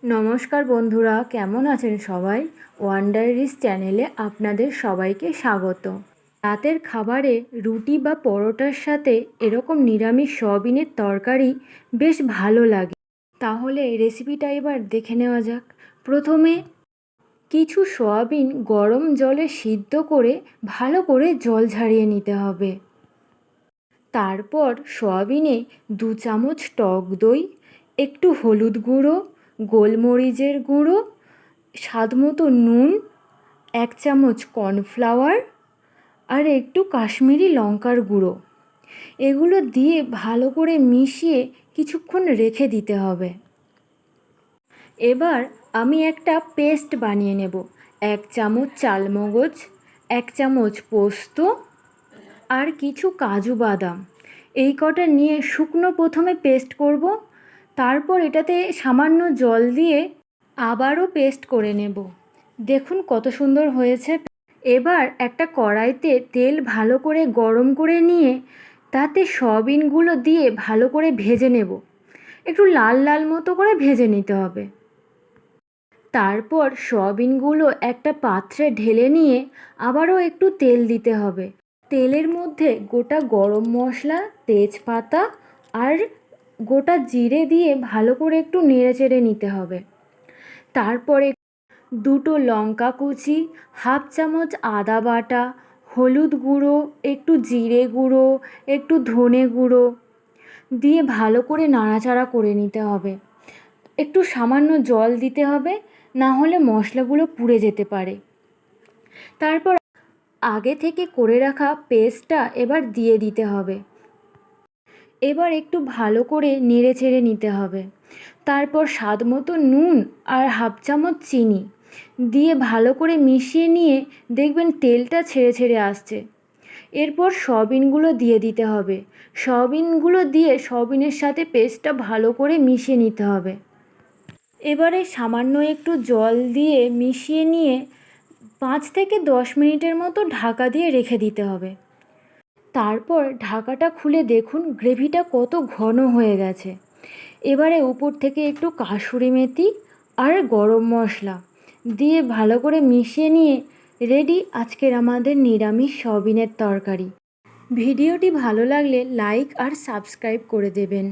নমস্কার বন্ধুরা, কেমন আছেন সবাই? ওয়ান্ডারিস চ্যানেলে আপনাদের সবাইকে স্বাগত। রাতের খাবারে রুটি বা পরোটার সাথে এরকম নিরামিষ সয়াবিনের তরকারি বেশ ভালো লাগে। তাহলে রেসিপিটা এবার দেখে নেওয়া যাক। প্রথমে কিছু সয়াবিন গরম জলে সিদ্ধ করে ভালো করে জল ঝরিয়ে নিতে হবে। তারপর সয়াবিনে 2 চামচ টক দই, একটু হলুদ গুঁড়ো, গোলমরিচের গুঁড়ো, স্বাদমতো নুন, 1 চামচ কর্নফ্লাওয়ার আর একটু কাশ্মীরি লঙ্কার গুঁড়ো, এগুলো দিয়ে ভালো করে মিশিয়ে কিছুক্ষণ রেখে দিতে হবে। এবার আমি একটা পেস্ট বানিয়ে নেব। 1 চামচ চালমগজ, 1 চামচ পোস্ত আর কিছু কাজু বাদাম, এই কটা নিয়ে শুকনো প্রথমে পেস্ট করব। তারপর এটাতে সামান্য জল দিয়ে আবারও পেস্ট করে নেব। দেখুন কত সুন্দর হয়েছে। এবার একটা কড়াইতে তেল ভালো করে গরম করে নিয়ে তাতে সয়াবিনগুলো দিয়ে ভালো করে ভেজে নেব। একটু লাল লাল মতো করে ভেজে নিতে হবে। তারপর সয়াবিনগুলো একটা পাত্রে ঢেলে নিয়ে আবারও একটু তেল দিতে হবে। তেলের মধ্যে গোটা গরম মশলা, তেজপাতা আর গোটা জিরে দিয়ে ভালো করে একটু নেড়েচেড়ে নিতে হবে। তারপরে 2টো লঙ্কা কুচি, 1/2 চামচ আদা বাটা, হলুদ গুঁড়ো, একটু জিরে গুঁড়ো, একটু ধনে গুঁড়ো দিয়ে ভালো করে নাড়াচাড়া করে নিতে হবে। একটু সামান্য জল দিতে হবে, না হলে মশলাগুলো পুড়ে যেতে পারে। তারপর আগে থেকে করে রাখা পেস্টটা এবার দিয়ে দিতে হবে। এবার একটু ভালো করে নেড়েচেড়ে নিতে হবে। তারপর স্বাদমতো নুন আর 1/2 চামচ চিনি দিয়ে ভালো করে মিশিয়ে নিয়ে দেখবেন তেলটা ছেড়ে ছেড়ে আসছে। এরপর সয়াবিনগুলো দিয়ে দিতে হবে। সয়াবিনগুলো দিয়ে সয়াবিনের সাথে পেস্টটা ভালো করে মিশিয়ে নিতে হবে। এবারে সামান্য একটু জল দিয়ে মিশিয়ে নিয়ে 5 থেকে 10 মিনিটের মতো ঢাকা দিয়ে রেখে দিতে হবে। তারপর ঢাকাটা খুলে দেখুন গ্রেভিটা কত ঘন হয়ে গেছে। এবারে উপর থেকে একটু কাসুরি মেথি আর গরম মশলা দিয়ে ভালো করে মিশিয়ে নিয়ে রেডি আজকের আমাদের নিরামিষ সয়াবিনের তরকারি। ভিডিওটি ভালো লাগলে লাইক আর সাবস্ক্রাইব করে দেবেন।